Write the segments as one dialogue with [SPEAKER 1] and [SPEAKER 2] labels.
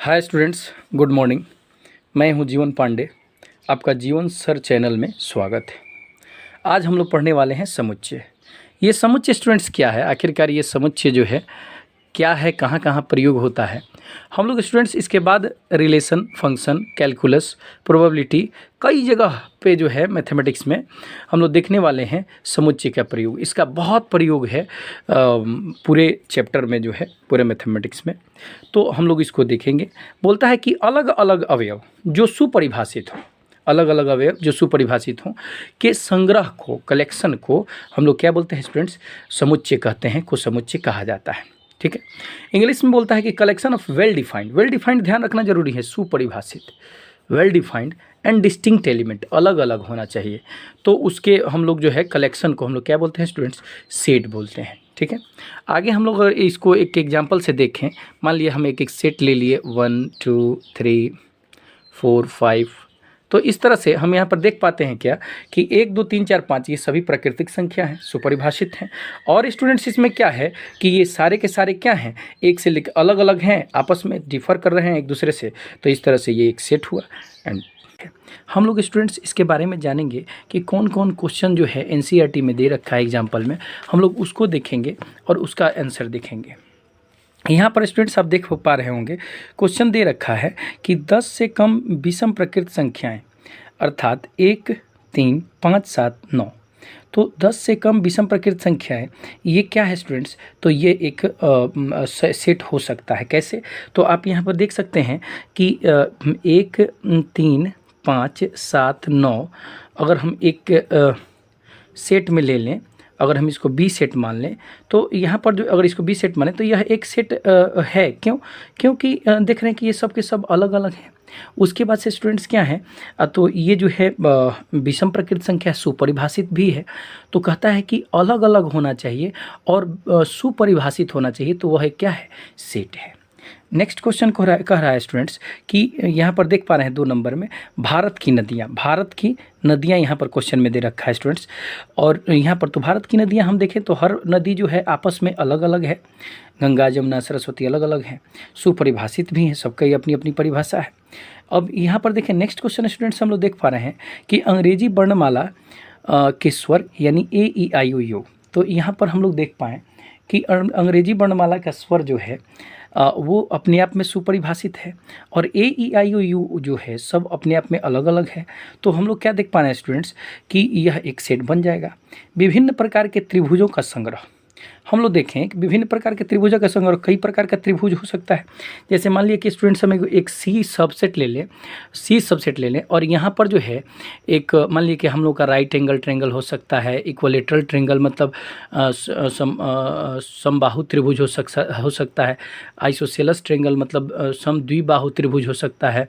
[SPEAKER 1] Hi students, good morning. मैं हूं जीवन पांडे। आपका जीवन सर चैनल में स्वागत है। आज हम लोग पढ़ने वाले हैं समुच्चय। ये समुच्चय स्टूडेंट्स क्या है, आखिरकार ये समुच्चय जो है क्या है, कहाँ कहाँ प्रयोग होता है। हम लोग स्टूडेंट्स इसके बाद रिलेशन, फंक्शन, कैलकुलस, प्रोबेबिलिटी, कई जगह पे जो है मैथमेटिक्स में हम लोग देखने वाले हैं समुच्चय का प्रयोग। इसका बहुत प्रयोग है पूरे चैप्टर में जो है, पूरे मैथमेटिक्स में। तो हम लोग इसको देखेंगे। बोलता है कि अलग अलग अवयव जो सुपरिभाषित हो, अलग अलग अवयव जो सुपरिभाषित हों के संग्रह को, कलेक्शन को हम लोग क्या बोलते हैं स्टूडेंट्स, समुच्चय कहते हैं, को समुच्चय कहा जाता है। ठीक है। इंग्लिश में बोलता है कि collection of well defined. Well defined ध्यान रखना जरूरी है, सुपरिभाषित, well defined and distinct element, अलग अलग होना चाहिए। तो उसके हम लोग जो है कलेक्शन को हम लोग क्या बोलते हैं स्टूडेंट्स, सेट बोलते हैं। ठीक है। आगे हम लोग अगर इसको एक एग्जाम्पल से देखें, मान लिया हम एक एक सेट ले लिए 1 2 3 4 5। तो इस तरह से हम यहाँ पर देख पाते हैं क्या कि 1 2 3 4 5 ये सभी प्राकृतिक संख्या हैं, सुपरिभाषित हैं। और स्टूडेंट्स इसमें क्या है कि ये सारे के सारे क्या हैं, एक से लेकर अलग अलग हैं, आपस में डिफर कर रहे हैं एक दूसरे से। तो इस तरह से ये एक सेट हुआ। एंड हम लोग स्टूडेंट्स इसके बारे में जानेंगे कि कौन कौन क्वेश्चन जो है एनसीईआरटी में दे रखा है एग्जाम्पल में, हम लोग उसको देखेंगे और उसका आंसर देखेंगे। यहाँ पर स्टूडेंट्स आप देख पा रहे होंगे, क्वेश्चन दे रखा है कि 10 से कम विषम प्रकृत संख्याएं, अर्थात 1 3 5 7 9। तो 10 से कम विषम प्रकृत संख्याएं, ये क्या है स्टूडेंट्स, तो ये एक सेट हो सकता है। कैसे, तो आप यहाँ पर देख सकते हैं कि 1 3 5 7 9 अगर हम एक सेट में ले लें, अगर हम इसको बी सेट मान लें, तो यहाँ पर जो अगर इसको बी सेट माने तो यह एक सेट है। क्यों? क्योंकि देख रहे हैं कि ये सब के सब अलग अलग हैं। उसके बाद से स्टूडेंट्स क्या हैं, तो ये जो है विषम प्रकृत संख्या सुपरिभाषित भी है। तो कहता है कि अलग अलग होना चाहिए और सुपरिभाषित होना चाहिए, तो वह क्या है, सेट है। नेक्स्ट क्वेश्चन कह रहा है स्टूडेंट्स कि यहाँ पर देख पा रहे हैं 2 नंबर में भारत की नदियाँ यहाँ पर क्वेश्चन में दे रखा है स्टूडेंट्स। और यहाँ पर तो भारत की नदियाँ हम देखें तो हर नदी जो है आपस में अलग अलग है, गंगा जमुना सरस्वती अलग अलग हैं, सुपरिभाषित भी हैं, सबका अपनी अपनी परिभाषा है। अब यहाँ पर देखें नेक्स्ट क्वेश्चन स्टूडेंट्स, हम लोग देख पा रहे हैं कि अंग्रेजी वर्णमाला के स्वर यानी AEIOU। तो यहाँ पर हम लोग देख पाएँ कि अंग्रेजी वर्णमाला का स्वर जो है वो अपने आप में सुपरिभाषित है और AEIOU जो है सब अपने आप में अलग अलग है। तो हम लोग क्या देख पा रहे हैं स्टूडेंट्स कि यह एक सेट बन जाएगा। विभिन्न प्रकार के त्रिभुजों का संग्रह, हम लोग देखें कि विभिन्न प्रकार के त्रिभुजों का संग्रह, कई प्रकार का त्रिभुज हो सकता है। जैसे मान लिया कि स्टूडेंट्स हम एक सी सबसेट ले लें और यहाँ पर जो है एक मान लिया कि हम लोग का राइट एंगल ट्रायंगल हो सकता है, इक्विलेटरल ट्रायंगल मतलब समबाहु त्रिभुज हो सकता है, आइसोसेलेस ट्रायंगल मतलब समद्विबाहु त्रिभुज हो सकता है,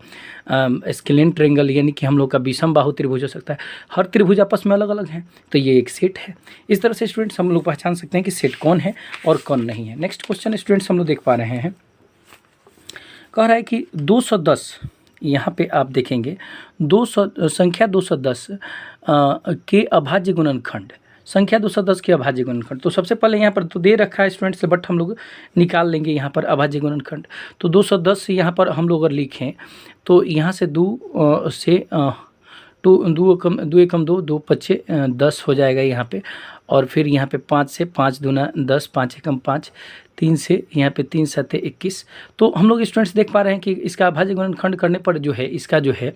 [SPEAKER 1] स्केलेन ट्रायंगल यानी कि हम लोग का विषम बाहु त्रिभुज हो सकता है। हर त्रिभुज आपस में अलग अलग हैं, तो ये एक सेट है। इस तरह से स्टूडेंट्स हम लोग पहचान सकते हैं कि सेट कौन है और कौन नहीं है। नेक्स्ट क्वेश्चन स्टूडेंट्स हम लोग देख पा रहे हैं, कह रहा है कि 210, यहाँ पे आप देखेंगे संख्या 210 के अभाज्य गुणनखंड, संख्या 210 के अभाज्य गुणनखंड। तो सबसे पहले यहाँ पर तो दे रखा है स्टूडेंट्स, बट हम लोग निकाल लेंगे यहाँ पर अभाज्य गुणनखंड। तो 210 यहाँ पर हम लोग अगर लिखें तो यहाँ से 2 से 2 एकम 2 2 पच्चे 10 हो जाएगा यहाँ पे। और फिर यहाँ पे 5 से 5 दूना 10, 5 एकम 5, 3 से यहाँ पे 3 7 21। तो हम लोग स्टूडेंट्स देख पा रहे हैं कि इसका अभाज्य गुणनखंड करने पर जो है इसका जो है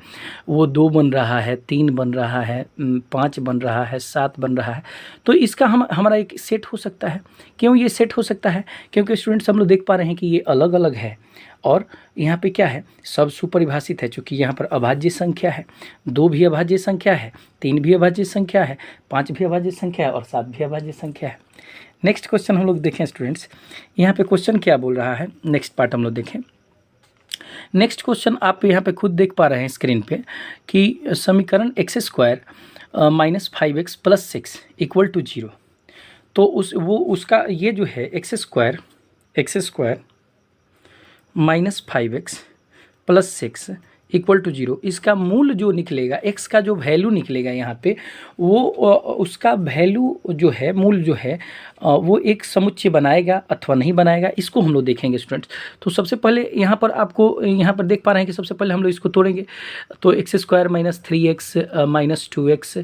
[SPEAKER 1] वो 2 बन रहा है, 3 बन रहा है, 5 बन रहा है, 7 बन रहा है। तो इसका हमारा एक सेट हो सकता है। क्यों ये सेट हो सकता है? क्योंकि स्टूडेंट्स हम लोग देख पा रहे हैं कि ये अलग अलग है और यहाँ पे क्या है, सब सुपरिभाषित है। चूँकि यहाँ पर अभाज्य संख्या है, 2 भी अभाज्य संख्या है, 3 भी अभाज्य संख्या है, 5 भी अभाज्य संख्या है और 7 भी अभाज्य संख्या है। नेक्स्ट क्वेश्चन हम लोग देखें स्टूडेंट्स, यहाँ पे क्वेश्चन क्या बोल रहा है, नेक्स्ट पार्ट हम लोग देखें। नेक्स्ट क्वेश्चन आप यहाँ पे खुद देख पा रहे हैं स्क्रीन पे कि समीकरण x² - 5x + 6 = 0। तो उसका ये जो है x² - 5x + 6 इक्वल टू 0, इसका मूल जो निकलेगा, x का जो वैल्यू निकलेगा यहाँ पे, वो उसका वैल्यू जो है, मूल जो है, वो एक समुच्चय बनाएगा अथवा नहीं बनाएगा, इसको हम लोग देखेंगे स्टूडेंट्स। तो सबसे पहले यहाँ पर आपको यहाँ पर देख पा रहे हैं कि सबसे पहले हम लोग इसको तोड़ेंगे। तो x² minus 3x minus 2x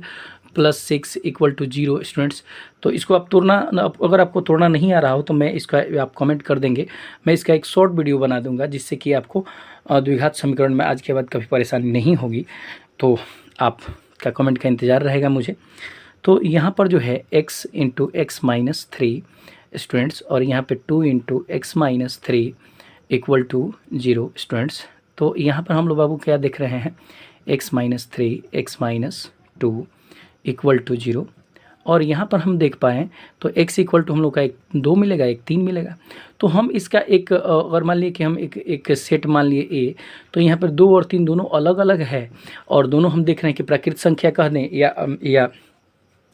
[SPEAKER 1] plus 6 equal to 0 students. तो इसको आप तोड़ना, अगर आपको तोड़ना नहीं आ रहा हो तो मैं इसका, आप कमेंट कर देंगे, मैं इसका एक शॉर्ट वीडियो बना दूंगा जिससे कि आपको द्विघात समीकरण में आज के बाद कभी परेशानी नहीं होगी। तो आपका कमेंट का इंतज़ार रहेगा मुझे। तो यहाँ पर जो है x into x minus 3 students, और यहाँ पे 2 into x minus 3 equal to 0 students. तो यहाँ पर हम लोग बाबू क्या देख रहे हैं, x minus 3 x minus 2 equal to 0, और यहाँ पर हम देख पाएँ तो x इक्वल टू हम लोग का एक 2 मिलेगा, एक 3 मिलेगा। तो हम इसका एक, अगर मान लिए कि हम एक सेट मान लिए A, तो यहाँ पर 2 और 3 दोनों अलग अलग है, और दोनों हम देख रहे हैं कि प्राकृत संख्या कह दें या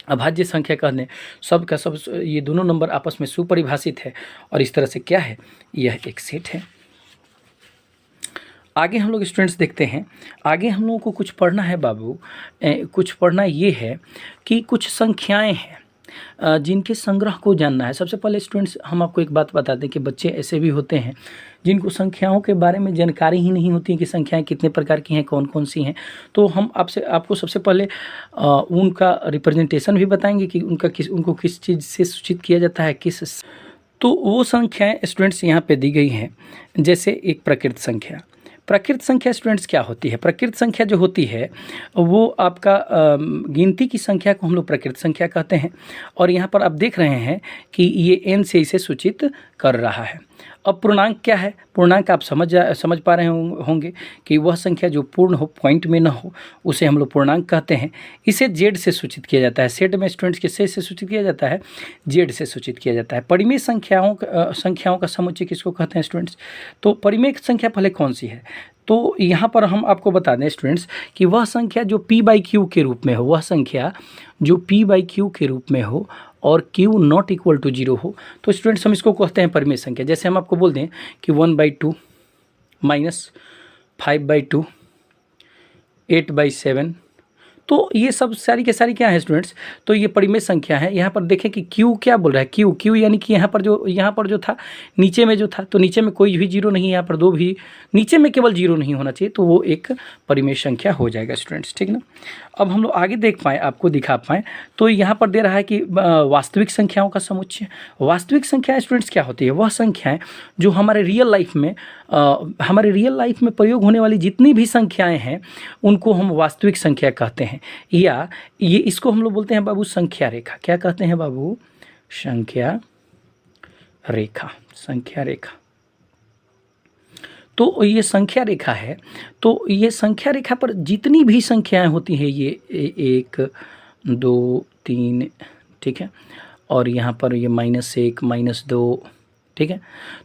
[SPEAKER 1] अभाज्य संख्या कह दें, सब का सब ये दोनों नंबर आपस में सुपरिभाषित है, और इस तरह से क्या है, यह एक सेट है। आगे हम लोग स्टूडेंट्स देखते हैं, आगे हम लोगों को कुछ पढ़ना है बाबू, कुछ पढ़ना ये है कि कुछ संख्याएं हैं जिनके संग्रह को जानना है। सबसे पहले स्टूडेंट्स हम आपको एक बात बता दें कि बच्चे ऐसे भी होते हैं जिनको संख्याओं के बारे में जानकारी ही नहीं होती है कि संख्याएं कितने प्रकार की हैं, कौन कौन सी हैं। तो हम आपको सबसे पहले उनका रिप्रेजेंटेशन भी बताएंगे कि उनको किस चीज़ से सूचित किया जाता है, किस। तो वो संख्याएं स्टूडेंट्स यहाँ पे दी गई हैं, जैसे एक प्रकृत संख्या। प्रकृत संख्या स्टूडेंट्स क्या होती है? प्रकृत संख्या जो होती है वो आपका गिनती की संख्या को हम लोग प्रकृत संख्या कहते हैं, और यहाँ पर आप देख रहे हैं कि ये n से इसे सूचित कर रहा है। अब पूर्णांक क्या है? पूर्णांक आप समझ पा रहे होंगे कि वह संख्या जो पूर्ण हो, पॉइंट में न हो, उसे हम लोग पूर्णांक कहते हैं। इसे z से सूचित किया जाता है। सेट में स्टूडेंट्स किससे से सूचित किया जाता है? z से सूचित किया जाता है। परिमेय संख्याओं का समुच्चय किसको कहते हैं स्टूडेंट्स? तो परिमेय संख्या पहले कौन सी है? तो यहाँ पर हम आपको बता दें स्टूडेंट्स कि वह संख्या जो p/q के रूप में हो, वह संख्या जो p/q के रूप में हो और q नॉट इक्वल टू 0 हो, तो स्टूडेंट्स हम इसको कहते हैं परिमेय संख्या। जैसे हम आपको बोल दें कि 1/2 माइनस 5/2 8/7, तो ये सब सारी के सारी क्या है स्टूडेंट्स? तो ये परिमेय संख्या है। यहाँ पर देखें कि q क्या बोल रहा है, q यानी कि यहाँ पर जो था, नीचे में जो था, तो नीचे में कोई भी 0 नहीं है, यहाँ पर 2 भी, नीचे में केवल 0 नहीं होना चाहिए, तो वो एक परिमेय संख्या हो जाएगा स्टूडेंट्स, ठीक ना। अब हम लोग आगे देख पाएँ, आपको दिखा पाएँ, तो यहाँ पर दे रहा है कि वास्तविक संख्याओं का समुच्चय। वास्तविक संख्याएँ स्टूडेंट्स क्या होती है? वह संख्याएँ जो हमारे रियल लाइफ में प्रयोग होने वाली जितनी भी संख्याएँ हैं उनको हम वास्तविक संख्या कहते हैं, या ये इसको हम लोग बोलते हैं बाबू संख्या रेखा। क्या कहते हैं बाबू? संख्या रेखा। तो ये संख्या रेखा है। तो ये संख्या रेखा पर जितनी भी संख्याएं होती हैं, ये 1 2 3, ठीक है, और यहाँ पर ये -1 -2, ठीक है।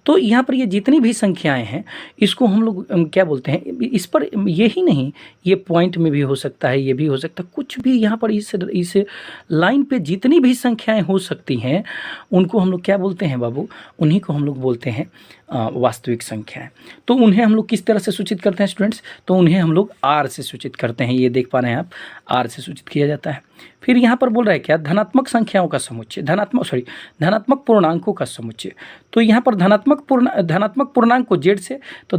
[SPEAKER 1] तो यहाँ पर ये जितनी भी संख्याएं हैं इसको हम लोग क्या बोलते हैं? इस पर यही नहीं, ये पॉइंट में भी हो सकता है, ये भी हो सकता है, कुछ भी यहाँ पर इस लाइन पे जितनी भी संख्याएं हो सकती हैं उनको हम लोग क्या बोलते हैं बाबू? उन्हीं को हम लोग बोलते हैं वास्तविक संख्याएं। तो उन्हें हम लोग किस तरह से सूचित करते हैं स्टूडेंट्स? तो उन्हें हम लोग r से सूचित करते हैं। ये देख पा रहे हैं आप, r से सूचित किया जाता है। फिर यहाँ पर बोल रहा है क्या? धनात्मक संख्याओं का समुच्चय, धनात्मक पूर्णांकों का समुच्चय। तो यहाँ पर धनात्मक पूर्णांक को z से, तो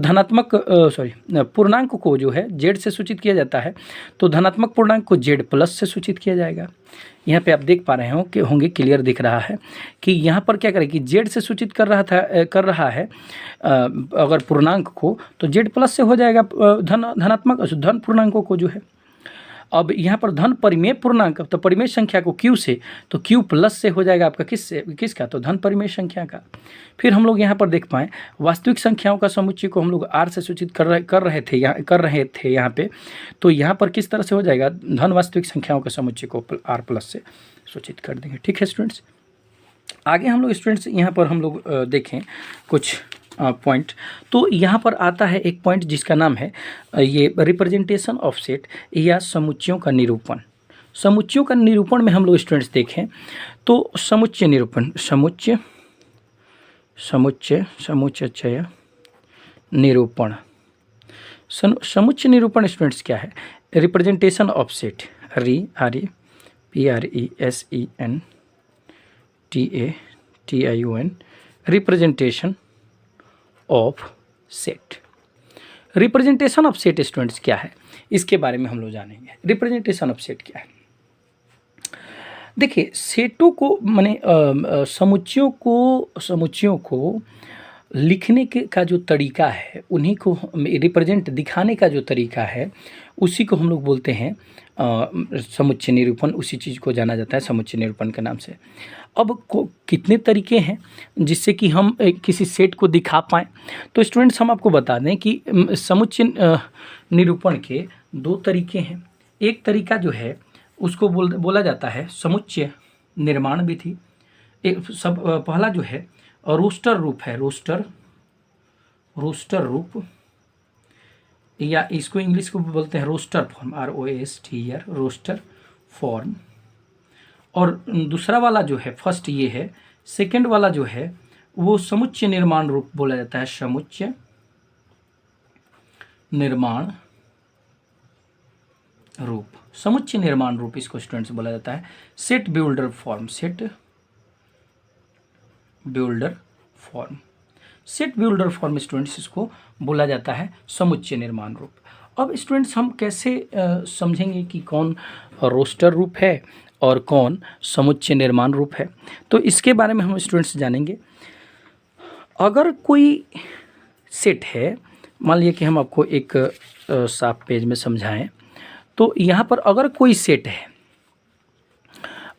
[SPEAKER 1] पूर्णांक को जो है z से सूचित किया जाता है, तो धनात्मक पूर्णांक को z प्लस से सूचित किया जाएगा। यहाँ पे आप देख पा रहे होंगे क्लियर दिख रहा है कि यहाँ पर क्या करें कि z से सूचित कर रहा है अगर पूर्णांक को, तो z प्लस से हो जाएगा धन पूर्णांकों को जो है। अब यहाँ पर धन परिमेय पूर्णांक, तो परिमेय संख्या को q से, तो q प्लस से हो जाएगा आपका किसका? तो धन परिमेय संख्या का। फिर हम लोग यहाँ पर देख पाएँ वास्तविक संख्याओं का समुच्चय को हम लोग r से सूचित कर रहे थे यहाँ पे, तो यहाँ पर किस तरह से हो जाएगा? धन वास्तविक संख्याओं के समुच्चय को r प्लस से सूचित कर देंगे, ठीक है स्टूडेंट्स। आगे हम लोग स्टूडेंट्स यहाँ पर हम लोग देखें कुछ पॉइंट। तो यहाँ पर आता है एक पॉइंट जिसका नाम है ये रिप्रेजेंटेशन ऑफ सेट या समुच्चयों का निरूपण। समुच्चयों का निरूपण में हम लोग स्टूडेंट्स देखें तो समुच्चय निरूपण, समुच्चय निरूपण, समुच्चय निरूपण स्टूडेंट्स क्या है? Representation of set, REPRESENTATION, representation of set. Representation of set students क्या है, इसके बारे में हम लोग जानेंगे। रिप्रेजेंटेशन ऑफ सेट क्या है? देखिए, सेटों को माने समुच्चयों को लिखने के का जो तरीका है, उन्हीं को रिप्रेजेंट दिखाने का जो तरीका है, उसी को हम लोग बोलते हैं समुच्चय निरूपण। उसी चीज़ को जाना जाता है समुच्चय निरूपण के नाम से। अब कितने तरीके हैं जिससे कि हम किसी सेट को दिखा पाएँ? तो स्टूडेंट्स हम आपको बता दें कि समुच्चय निरूपण के दो तरीके हैं। एक तरीका जो है उसको बोला जाता है समुच्चय निर्माण विधि। पहला जो है रोस्टर रूप है, रोस्टर रूप, या इसको इंग्लिश को बोलते हैं roster form, ROSTER, roster form. और दूसरा वाला जो है, फर्स्ट ये है, सेकंड वाला जो है वो समुच्चय निर्माण रूप बोला जाता है, समुच्चय निर्माण रूप। समुच्चय निर्माण रूप इसको स्टूडेंट्स बोला जाता है set builder form, set builder form. Set builder form students इसको बोला जाता है समुच्चय निर्माण रूप। अब स्टूडेंट्स हम कैसे समझेंगे कि कौन रोस्टर रूप है और कौन समुच्चय निर्माण रूप है? तो इसके बारे में हम स्टूडेंट्स जानेंगे। अगर कोई सेट है, मान लिया कि हम आपको एक साफ पेज में समझाएं, तो यहाँ पर अगर कोई सेट है,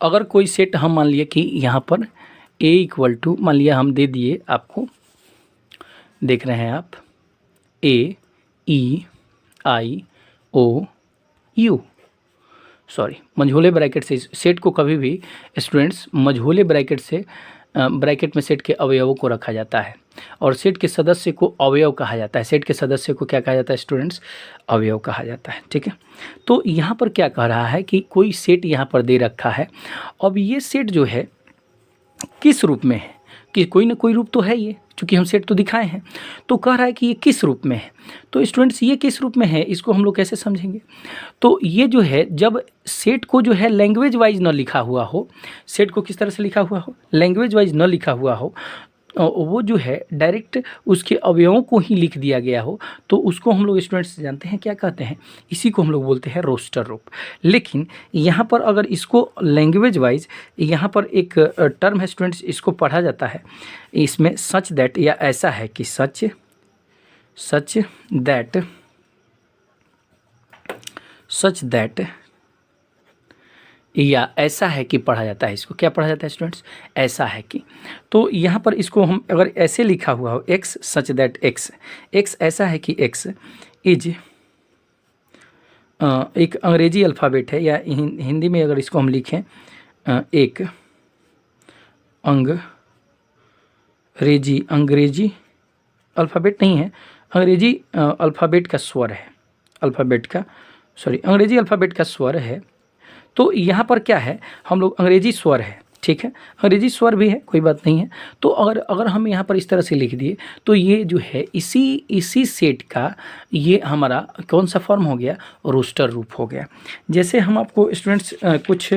[SPEAKER 1] अगर कोई सेट हम मान लिए कि यहाँ पर A इक्वल टू, मान लिया हम दे दिए आपको, देख रहे हैं आप, AEIOU, सॉरी, मझोले ब्रैकेट से सेट को कभी भी स्टूडेंट्स मझोले ब्रैकेट से ब्रैकेट में सेट के अवयवों को रखा जाता है और सेट के सदस्य को अवयव कहा जाता है। सेट के सदस्य को क्या कहा जाता है स्टूडेंट्स? अवयव कहा जाता है। ठीक है, तो यहाँ पर क्या कह रहा है कि कोई सेट यहाँ पर दे रखा है। अब ये सेट जो है किस रूप में है, कि कोई ना कोई रूप तो है ये, चूँकि हम सेट तो दिखाए हैं, तो कह रहा है कि ये किस रूप में है। तो स्टूडेंट्स ये किस रूप में है, इसको हम लोग कैसे समझेंगे? तो ये जो है, जब सेट को जो है लैंग्वेज वाइज न लिखा हुआ हो, सेट को किस तरह से लिखा हुआ हो, लैंग्वेज वाइज न लिखा हुआ हो, वो जो है डायरेक्ट उसके अवयवों को ही लिख दिया गया हो, तो उसको हम लोग स्टूडेंट्स जानते हैं क्या कहते हैं? इसी को हम लोग बोलते हैं रोस्टर रूप। लेकिन यहाँ पर अगर इसको लैंग्वेज वाइज, यहाँ पर एक टर्म है स्टूडेंट्स, इसको पढ़ा जाता है इसमें सच दैट, या ऐसा है कि सच दैट, या ऐसा है कि पढ़ा जाता है। इसको क्या पढ़ा जाता है स्टूडेंट्स? ऐसा है कि। तो यहाँ पर इसको हम अगर ऐसे लिखा हुआ हो, x such that x, x ऐसा है कि एक्स इज, एक अंग्रेजी अल्फ़ाबेट है, या हिंदी में अगर इसको हम लिखें एक अंग्रेजी अल्फ़ाबेट नहीं है, अंग्रेजी अल्फ़ाबेट का स्वर है, अंग्रेजी अल्फ़ाबेट का स्वर है। तो यहाँ पर क्या है, हम लोग अंग्रेजी स्वर है, ठीक है, अंग्रेजी स्वर भी है, कोई बात नहीं है। तो अगर हम यहाँ पर इस तरह से लिख दिए, तो ये जो है इसी सेट का ये हमारा कौन सा फॉर्म हो गया? रोस्टर रूप हो गया। जैसे हम आपको स्टूडेंट्स कुछ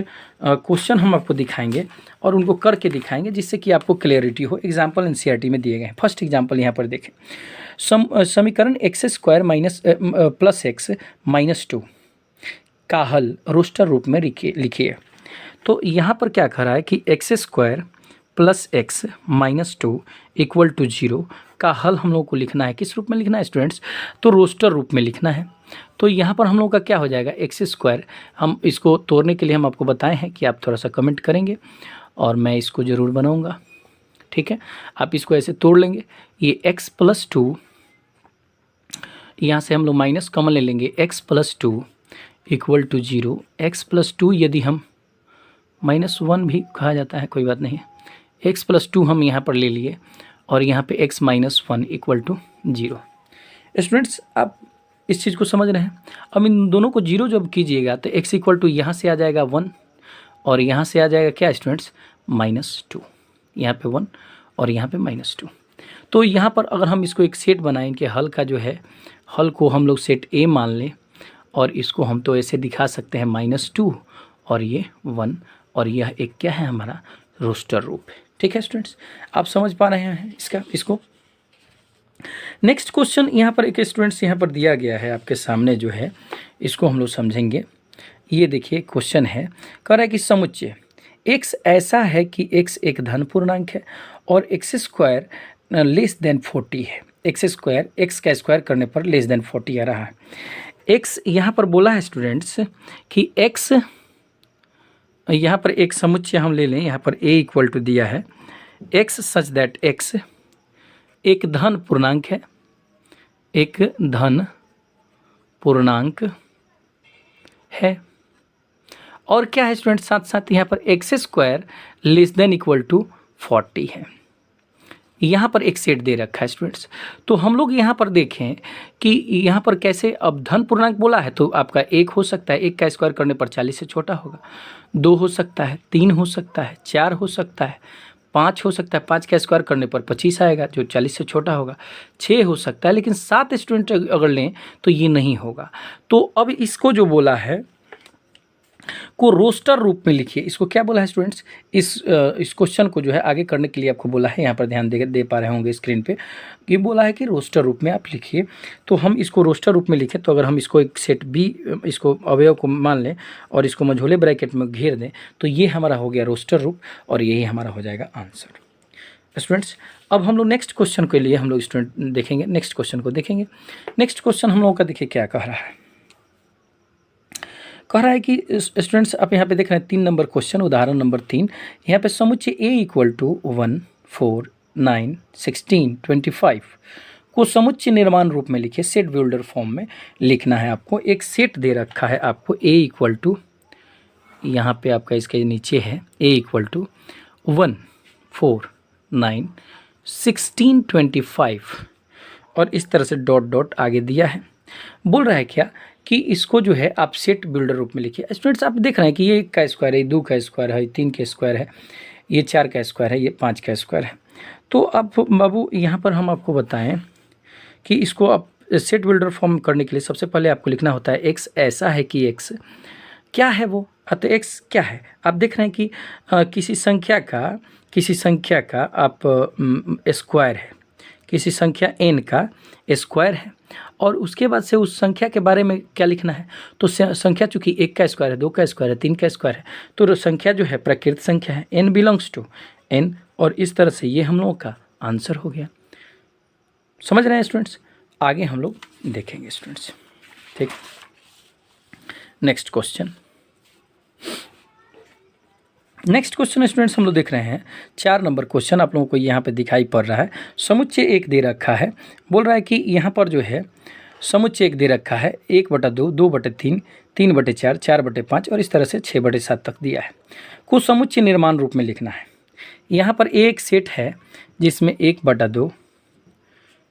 [SPEAKER 1] क्वेश्चन हम आपको दिखाएंगे और उनको करके दिखाएंगे, जिससे कि आपको क्लियरिटी हो। एग्जाम्पल NCERT में दिए गए हैं। फर्स्ट एग्जाम्पल यहाँ पर देखें, समीकरण x² प्लस x माइनस 2 का हल रोस्टर रूप में लिखिए। तो यहाँ पर क्या कह रहा है कि x² plus x minus 2 equal to 0 का हल हम लोग को लिखना है। किस रूप में लिखना है स्टूडेंट्स? तो रोस्टर रूप में लिखना है। तो यहाँ पर हम लोग का क्या हो जाएगा? x², हम इसको तोड़ने के लिए हम आपको बताए हैं कि आप थोड़ा सा कमेंट करेंगे और मैं इसको ज़रूर बनाऊँगा, ठीक है। आप इसको ऐसे तोड़ लेंगे, ये x प्लस 2, यहाँ से हम लोग माइनस कॉमन ले लेंगे, x plus 2 equal to 0। x plus 2 यदि हम -1 भी कहा जाता है, कोई बात नहीं है, x प्लस 2 हम यहाँ पर ले लिए और यहाँ पे x minus 1 equal to 0। Students आप इस चीज़ को समझ रहे हैं? अब इन दोनों को 0 जब कीजिएगा तो x इक्वल टू यहाँ से आ जाएगा 1 और यहाँ से आ जाएगा क्या स्टूडेंट्स? -2। यहाँ पे 1 और यहाँ पे -2। तो यहाँ पर अगर हम इसको एक सेट बनाएं कि हल का जो है, हल को हम लोग सेट ए मान लें और इसको हम तो ऐसे दिखा सकते हैं -2 और ये 1 और यह एक क्या है हमारा रोस्टर रूप है। ठीक है स्टूडेंट्स, आप समझ पा रहे हैं इसको। नेक्स्ट क्वेश्चन यहाँ पर एक स्टूडेंट्स यहाँ पर दिया गया है आपके सामने जो है, इसको हम लोग समझेंगे। ये देखिए क्वेश्चन है, कह रहा है कि समुच्चय x ऐसा है कि x एक धन पूर्णांक है और x² लेस देन 40 है। x का स्क्वायर करने पर लेस देन 40 आ रहा है। x यहाँ पर बोला है स्टूडेंट्स कि x यहाँ पर एक समुच्चय हम ले लें, यहाँ पर a इक्वल टू दिया है x सच दैट x एक धन पूर्णांक है, एक धन पूर्णांक है और क्या है स्टूडेंट, साथ साथ यहाँ पर x² less than equal to 40 है। यहाँ पर एक सेट दे रखा है स्टूडेंट्स। तो हम लोग यहाँ पर देखें कि यहाँ पर कैसे, अब धन पूर्णांक बोला है तो आपका 1 हो सकता है, 1 का स्क्वायर करने पर 40 से छोटा होगा, 2 हो सकता है, 3 हो सकता है, 4 हो सकता है, 5 हो सकता है, 5 का स्क्वायर करने पर 25 आएगा जो 40 से छोटा होगा, 6 हो सकता है, लेकिन 7 स्टूडेंट अगर लें तो ये नहीं होगा। तो अब इसको जो बोला है को रोस्टर रूप में लिखिए। इसको क्या बोला है स्टूडेंट्स, इस क्वेश्चन को जो है आगे करने के लिए आपको बोला है, यहाँ पर ध्यान दे पा रहे होंगे स्क्रीन पे, ये बोला है कि रोस्टर रूप में आप लिखिए। तो हम इसको रोस्टर रूप में लिखें, तो अगर हम इसको एक सेट बी, इसको अवयव को मान लें और इसको मझोले ब्रैकेट में घेर दें तो ये हमारा हो गया रोस्टर रूप और यही हमारा हो जाएगा आंसर। स्टूडेंट्स अब हम लोग नेक्स्ट क्वेश्चन के लिए हम लोग स्टूडेंट देखेंगे, नेक्स्ट क्वेश्चन को देखेंगे। नेक्स्ट क्वेश्चन हम लोगों का देखिए क्या कह रहा है, कह रहा है कि स्टूडेंट्स आप यहाँ पे देख रहे हैं 3 नंबर क्वेश्चन, उदाहरण नंबर 3। यहाँ पे समुच्चय a इक्वल टू 1, 4, 9, 16, 25 को समुच्चय निर्माण रूप में लिखिए। सेट बिल्डर फॉर्म में लिखना है आपको। एक सेट दे रखा है आपको a इक्वल टू, यहाँ पे आपका इसके नीचे है a इक्वल टू 1, 4, 9, 16, 25 और इस तरह से डॉट डॉट आगे दिया है। बोल रहा है क्या कि इसको जो है आप सेट बिल्डर रूप में लिखिए। स्टूडेंट्स आप देख रहे हैं कि ये 1 का स्क्वायर है, 2 का स्क्वायर है, 3 का स्क्वायर है, ये 4 का स्क्वायर है, ये 5 का स्क्वायर है। तो अब बाबू यहाँ पर हम आपको बताएं कि इसको आप सेट बिल्डर फॉर्म करने के लिए सबसे पहले आपको लिखना होता है x ऐसा है कि x क्या है वो, तो x क्या है। आप देख रहे हैं कि किसी संख्या का आप स्क्वायर है, किसी संख्या n का स्क्वायर है और उसके बाद से उस संख्या के बारे में क्या लिखना है। तो संख्या चूंकि 1 का स्क्वायर है, 2 का स्क्वायर है, 3 का स्क्वायर है, तो संख्या जो है प्रकृत संख्या है, n बिलोंग्स टू n और इस तरह से ये हम लोगों का आंसर हो गया। समझ रहे हैं स्टूडेंट्स, आगे हम लोग देखेंगे स्टूडेंट्स। ठीक, नेक्स्ट क्वेश्चन स्टूडेंट्स हम लोग देख रहे हैं 4 नंबर क्वेश्चन आप लोगों को यहाँ पे दिखाई पड़ रहा है। समुच्चय 1 दे रखा है, बोल रहा है कि यहाँ पर जो है समुच्चय 1 दे रखा है 1/2, 2/3, 3/4, 4/5 और इस तरह से 6/7 तक दिया है। कुछ समुच्चय निर्माण रूप में लिखना है। यहाँ पर एक सेट है जिसमें 1/2,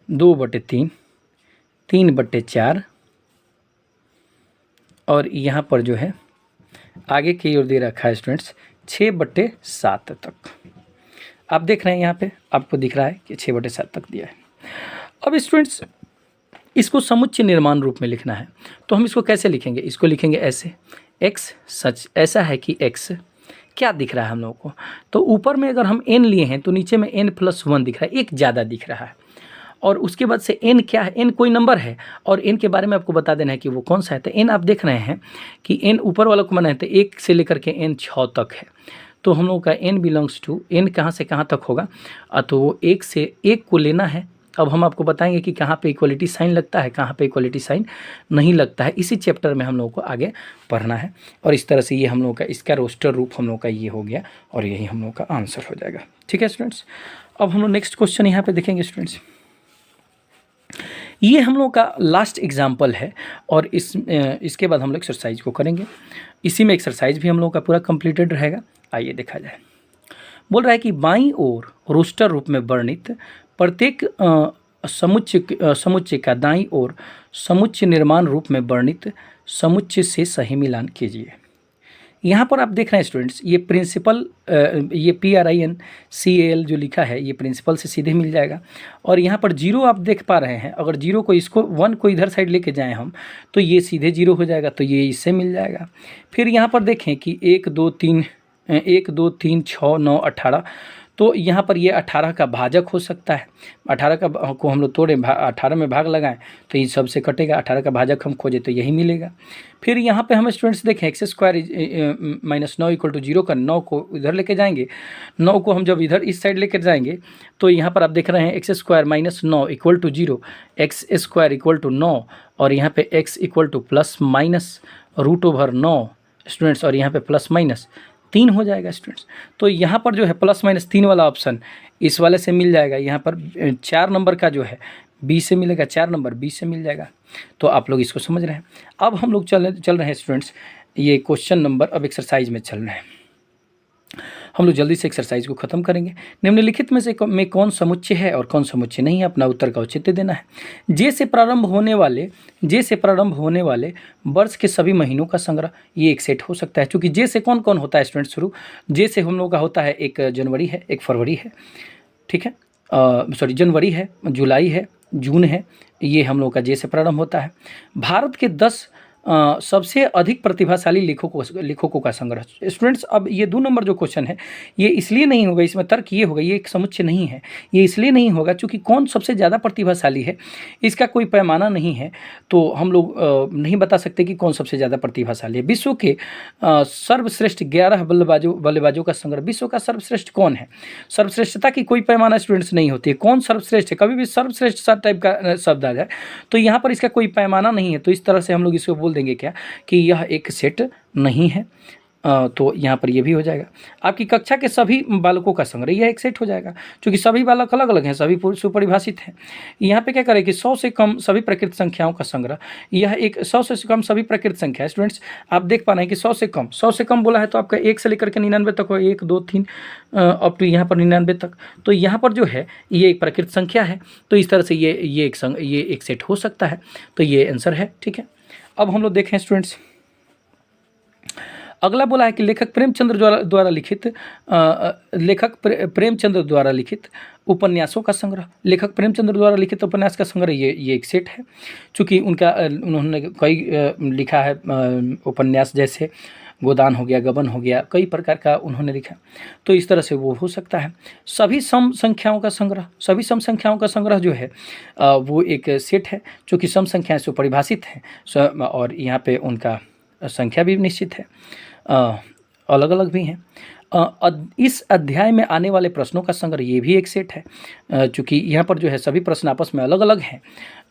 [SPEAKER 1] 2/3, 3/4 और यहाँ पर जो है आगे की ओर दे रखा है स्टूडेंट्स 6/7 तक। आप देख रहे हैं यहाँ पे आपको दिख रहा है कि 6/7 तक दिया है। अब स्टूडेंट्स इसको समुच्चय निर्माण रूप में लिखना है, तो हम इसको कैसे लिखेंगे, इसको लिखेंगे ऐसे, x सच ऐसा है कि x क्या दिख रहा है हम लोगों को, तो ऊपर में अगर हम n लिए हैं तो नीचे में n+1 दिख रहा है, एक ज़्यादा दिख रहा है और उसके बाद से n क्या है, n कोई नंबर है और n के बारे में आपको बता देना है कि वो कौन सा है। तो n आप देख रहे हैं कि n ऊपर वाला को माना है तो 1 से लेकर के n 6 तक है, तो हम लोग का n बिलोंग्स टू n कहाँ से कहाँ तक होगा, तो 1 से 1 को लेना है। अब हम आपको बताएंगे कि कहाँ पे इक्वलिटी साइन लगता है, कहाँ पे इक्वलिटी साइन नहीं लगता है, इसी चैप्टर में हम लोगों को आगे पढ़ना है। और इस तरह से ये हम लोग का इसका रोस्टर रूप हम लोग का ये हो गया और यही हम लोग का आंसर हो जाएगा। ठीक है स्टूडेंट्स, अब हम लोग नेक्स्ट क्वेश्चन यहाँ पे देखेंगे स्टूडेंट्स। ये हम लोग का लास्ट एग्जाम्पल है और इसके बाद हम लोग एक्सरसाइज को करेंगे। इसी में एक्सरसाइज भी हम लोग का पूरा कंप्लीटेड रहेगा। आइए देखा जाए। बोल रहा है कि बाईं ओर रोस्टर रूप में वर्णित प्रत्येक समुच्चय का दाईं ओर समुच्चय निर्माण रूप में वर्णित समुच्चय से सही मिलान कीजिए। यहाँ पर आप देख रहे हैं स्टूडेंट्स, ये प्रिंसिपल, ये PRINCAL जो लिखा है ये प्रिंसिपल से सीधे मिल जाएगा। और यहाँ पर जीरो आप देख पा रहे हैं, अगर जीरो को इसको 1 को इधर साइड लेके जाएं हम तो ये सीधे जीरो हो जाएगा, तो ये इससे मिल जाएगा। फिर यहाँ पर देखें कि 1 2 3 6 9 18, तो यहाँ पर ये 18 का भाजक हो सकता है। 18 का को हम लोग तोड़ें, 18 में भाग लगाएं तो ये सबसे कटेगा, 18 का भाजक हम खोजें तो यही मिलेगा। फिर यहाँ पे हम स्टूडेंट्स देखें x² - 9 = 0 का 9 को इधर लेके जाएंगे, 9 को हम जब इधर इस साइड लेकर जाएंगे तो यहाँ पर आप देख रहे हैं x² - 9 = 0, x² = 9 और यहाँ पे x = ±√9 स्टूडेंट्स, और यहाँ पे ±3 हो जाएगा स्टूडेंट्स। तो यहाँ पर जो है ±3 वाला ऑप्शन इस वाले से मिल जाएगा। यहाँ पर 4 नंबर का जो है बी से मिलेगा, 4 नंबर बी से मिल जाएगा। तो आप लोग इसको समझ रहे हैं। अब हम लोग चल रहे हैं स्टूडेंट्स, ये क्वेश्चन नंबर अब एक्सरसाइज में चल रहे हैं। हम लोग जल्दी से एक्सरसाइज को खत्म करेंगे। निम्नलिखित में से कौन समुच्चय है और कौन समुच्चय नहीं है, अपना उत्तर का औचित्य देना है। जे से प्रारंभ होने वाले वर्ष के सभी महीनों का संग्रह, ये एक सेट हो सकता है। क्योंकि जे से कौन कौन होता है स्टूडेंट शुरू, जे से हम लोग का होता है 1 जनवरी है, 1 फरवरी है, ठीक है, जनवरी है, जुलाई है, जून है, ये हम लोग का जे से प्रारंभ होता है। भारत के 10 सबसे अधिक प्रतिभाशाली लेखकों का संग्रह। स्टूडेंट्स अब ये 2 नंबर जो क्वेश्चन है ये इसलिए नहीं होगा, इसमें तर्क ये होगा, ये एक समुच्चय नहीं है, ये इसलिए नहीं होगा क्योंकि कौन सबसे ज़्यादा प्रतिभाशाली है इसका कोई पैमाना नहीं है, तो हम लोग नहीं बता सकते कि कौन सबसे ज़्यादा प्रतिभाशाली है। विश्व के सर्वश्रेष्ठ 11 बल्लेबाजों का संग्रह। विश्व का सर्वश्रेष्ठ कौन है? सर्वश्रेष्ठता की कोई पैमाना स्टूडेंट्स नहीं होती है, कौन सर्वश्रेष्ठ है, कभी भी सर्वश्रेष्ठ सब टाइप का शब्द आ जाए तो यहाँ पर इसका कोई पैमाना नहीं है, तो इस तरह से हम लोग इसको बोल देंगे क्या कि यह एक सेट नहीं है। तो यहाँ पर ये भी हो जाएगा। आपकी कक्षा के सभी बालकों का संग्रह, यह एक सेट हो जाएगा क्योंकि सभी बालक अलग अलग हैं, सभी सुपरिभाषित हैं। यहाँ पे क्या करें कि 100 से कम सभी प्रकृत संख्याओं का संग्रह, यह एक 100 से कम सभी प्रकृत संख्या है। स्टूडेंट्स आप देख पा रहे हैं कि 100 से कम बोला है तो आपका 1 से लेकर के 99 तक हो, 1 2 3 अप टू यहाँ पर 99 तक, तो यहाँ पर जो है ये एक प्रकृत संख्या है, तो इस तरह से ये एक सेट हो सकता है, तो ये आंसर है, ठीक है। अब हम लोग देखें स्टूडेंट्स, अगला बोला है कि लेखक प्रेमचंद्र द्वारा लिखित उपन्यासों का संग्रह। लेखक प्रेमचंद्र द्वारा लिखित उपन्यास का संग्रह ये एक सेट है, चूँकि उन्होंने कई लिखा है उपन्यास, जैसे गोदान हो गया, गबन हो गया, कई प्रकार का उन्होंने लिखा, तो इस तरह से वो हो सकता है। सभी सम संख्याओं का संग्रह जो है वो एक सेट है, जो कि सम संख्याएं से परिभाषित हैं और यहाँ पे उनका संख्या भी निश्चित है, अलग अलग भी हैं। इस अध्याय में आने वाले प्रश्नों का संग्रह, ये भी एक सेट है, चूँकि यहाँ पर जो है सभी प्रश्न आपस में अलग अलग हैं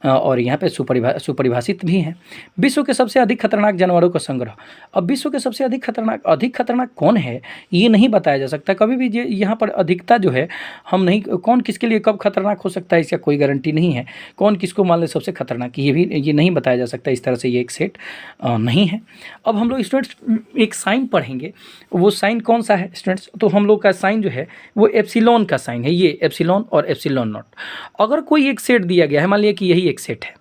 [SPEAKER 1] और यहाँ पे सुपरिभाषित भी हैं। विश्व के सबसे अधिक खतरनाक जानवरों का संग्रह। अब विश्व के सबसे अधिक खतरनाक कौन है ये नहीं बताया जा सकता कभी भी। यहाँ पर अधिकता जो है हम नहीं, कौन किसके लिए कब खतरनाक हो सकता है इसका कोई गारंटी नहीं है, कौन किसको मान ले सबसे खतरनाक, ये नहीं बताया जा सकता, इस तरह से ये एक सेट नहीं है। अब हम लोग स्टूडेंट्स एक साइन पढ़ेंगे, वो साइन कौन सा है स्टूडेंट्स, तो हम लोग का साइन जो है वो एप्सिलॉन का साइन है, ये एप्सिलॉन और एप्सिलॉन नॉट। अगर कोई एक सेट दिया गया है, मान लिया कि यही एक सेट है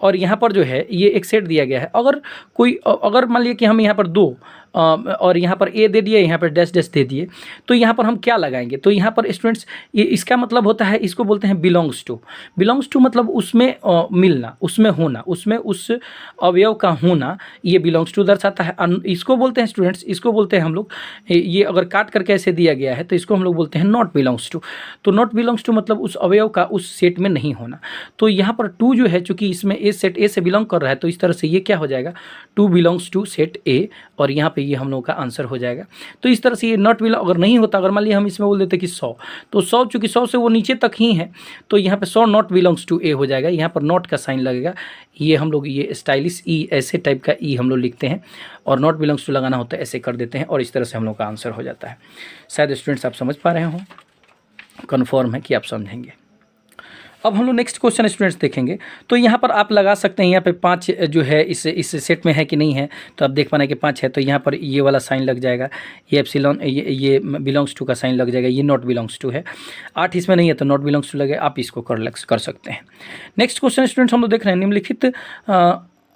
[SPEAKER 1] और यहाँ पर जो है ये एक सेट दिया गया है, अगर मान लिया कि हम यहाँ पर 2 और यहाँ पर ए दे दिए, यहाँ पर डैश डैश दे दिए, तो यहाँ पर हम क्या लगाएंगे, तो यहाँ पर स्टूडेंट्स ये इसका मतलब होता है, इसको बोलते हैं बिलोंग्स टू मतलब उसमें मिलना, उसमें होना, उसमें उस अवयव का होना, ये बिलोंग्स टू दर्शाता है। इसको बोलते हैं स्टूडेंट्स, इसको बोलते हैं हम लोग, ये अगर काट करके ऐसे दिया गया है तो इसको हम लोग बोलते हैं नॉट बिलोंग्स टू। तो नॉट बिलोंग्स टू मतलब उस अवयव का उस सेट में नहीं होना। तो यहाँ पर 2 जो है, चूँकि इसमें ए सेट ए से बिलोंग कर रहा है, तो इस तरह से ये क्या हो जाएगा, 2 बिलोंग्स टू सेट ए, और यहाँ पे ये हम लोग का आंसर हो जाएगा। तो इस तरह से ये नॉट बिलोंग अगर नहीं होता, अगर मान लिया हम इसमें बोल देते कि 100, तो 100 चूँकि 100 से वो नीचे तक ही है, तो यहाँ पे 100 नॉट बिलोंग्स टू ए हो जाएगा, यहाँ पर नॉट का साइन लगेगा। ये हम लोग ये स्टाइलिश ई, ऐसे टाइप का ई हम लोग लिखते हैं, और नॉट बिलोंग्स टू लगाना होता है ऐसे कर देते हैं, और इस तरह से हम लोग का आंसर हो जाता है। शायद स्टूडेंट्स आप समझ पा रहे हो, कन्फर्म है कि आप समझेंगे। अब हम लोग नेक्स्ट क्वेश्चन स्टूडेंट्स देखेंगे, तो यहाँ पर आप लगा सकते हैं, यहाँ पे 5 जो है इस सेट में है कि नहीं है, तो आप देख पाना कि 5 है, तो यहाँ पर ये वाला साइन लग जाएगा, ये एप्सिलॉन, ये बिलोंग्स टू का साइन लग जाएगा, ये नॉट बिलोंग्स टू है। 8 इसमें नहीं है तो नॉट बिलोंग्स टू लगे, आप इसको कर सकते हैं। नेक्स्ट क्वेश्चन स्टूडेंट्स हम लोग देख रहे हैं, निम्नलिखित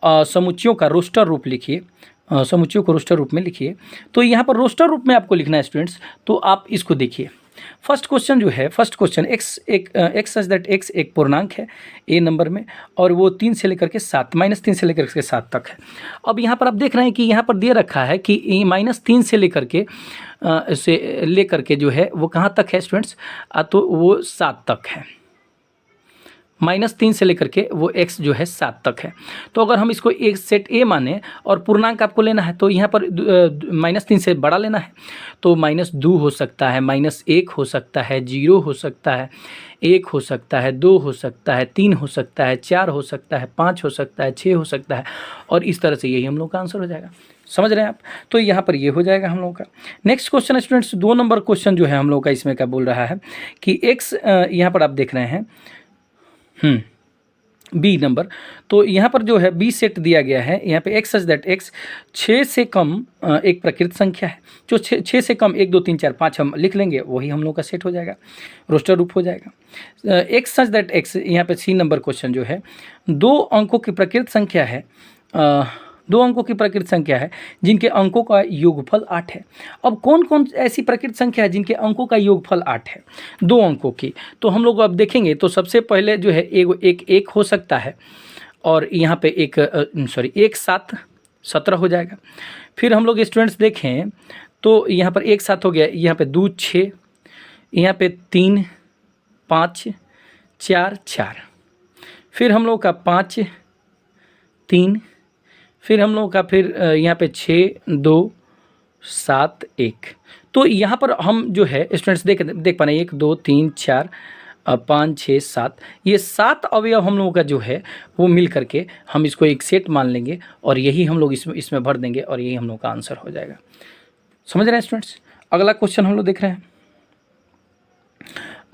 [SPEAKER 1] समुच्चयों का रोस्टर रूप लिखिए। समुच्चयों को रोस्टर रूप में लिखिए। तो यहाँ पर रोस्टर रूप में आपको लिखना है स्टूडेंट्स। तो आप इसको देखिए, फर्स्ट क्वेश्चन जो है, first question x such that x एक पूर्णांक है ए नंबर में, और वो 3 से लेकर के 7, -3 से लेकर के 7 तक है। अब यहाँ पर आप देख रहे हैं कि यहाँ पर दे रखा है कि -3 से लेकर के जो है वो कहाँ तक है स्टूडेंट्स, तो वो 7 तक है। -3 से लेकर के वो x जो है 7 तक है। तो अगर हम इसको एक सेट a माने और पूर्णांक आपको लेना है, तो यहाँ पर -3 से बड़ा लेना है, तो -2 हो सकता है, -1 हो सकता है, 0 हो सकता है, 1 हो सकता है, 2 हो सकता है, 3 हो सकता है, 4 हो सकता है, 5 हो सकता है, 6 हो सकता है, और इस तरह से यही हम लोग का आंसर हो जाएगा। समझ रहे हैं आप? तो यहाँ पर ये हो जाएगा हम लोग का। Next question students, 2 number question जो है हम लोग का इसमें क्या बोल रहा है कि x, यहाँ पर आप देख रहे हैं बी नंबर। तो यहाँ पर जो है बी सेट दिया गया है, यहाँ पे एक्स सच दैट एक्स 6 से कम एक प्रकृत संख्या है। जो 6 से कम 1 2 3 4 5 हम लिख लेंगे, वही हम लोग का सेट हो जाएगा, रोस्टर रूप हो जाएगा। एक्स सच दैट एक्स, यहाँ पे सी नंबर क्वेश्चन जो है 2 अंकों की प्रकृत संख्या है, 2 अंकों की प्रकृत संख्या है जिनके अंकों का योगफल 8 है। अब कौन कौन ऐसी प्रकृत संख्या है जिनके अंकों का योगफल 8 है 2 अंकों की? तो हम लोग अब देखेंगे। तो सबसे पहले जो है एक हो सकता है, और यहाँ पे एक 7 17 हो जाएगा। फिर हम लोग स्टूडेंट्स देखें तो यहाँ पर 1 7 हो गया, यहाँ पे 2 6, यहाँ पे 3 5 4 4, फिर हम लोग का 5 3, फिर हम लोग का फिर यहाँ पे 6 2 7 1। तो यहाँ पर हम जो है स्टूडेंट्स देख पा रहे हैं 1 2 3 4 5 6 7, ये 7 अवयव हम लोगों का जो है वो मिल करके हम इसको एक सेट मान लेंगे, और यही हम लोग इसमें भर देंगे, और यही हम लोग का आंसर हो जाएगा। समझ रहे हैं स्टूडेंट्स? अगला क्वेश्चन हम लोग देख रहे हैं।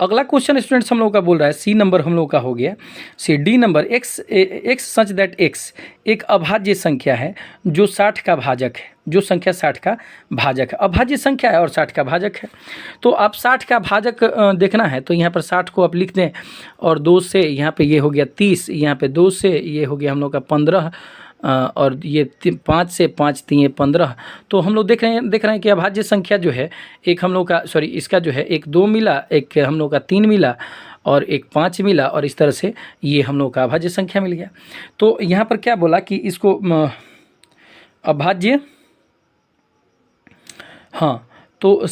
[SPEAKER 1] अगला क्वेश्चन स्टूडेंट्स हम लोग का बोल रहा है, सी नंबर हम लोग का हो गया। C D number, x such that x एक अभाज्य संख्या है जो 60 का भाजक है, जो संख्या 60 का भाजक है। अभाज्य संख्या है और 60 का भाजक है। तो आप 60 का भाजक देखना है, तो यहाँ पर 60 को आप लिख दें, और 2 से यहाँ पे ये हो गया 30, यहाँ पे 2 से ये हो गया हम लोग का 15, और ये 5 से 5 3 15। तो हम लोग देख रहे हैं कि अभाज्य संख्या जो है, एक हम लोग का इसका जो है एक 2 मिला, एक हम लोग का 3 मिला, और एक 5 मिला, और इस तरह से ये हम लोग का अभाज्य संख्या मिल गया। तो यहाँ पर क्या बोला कि इसको अभाज्य, हाँ, तो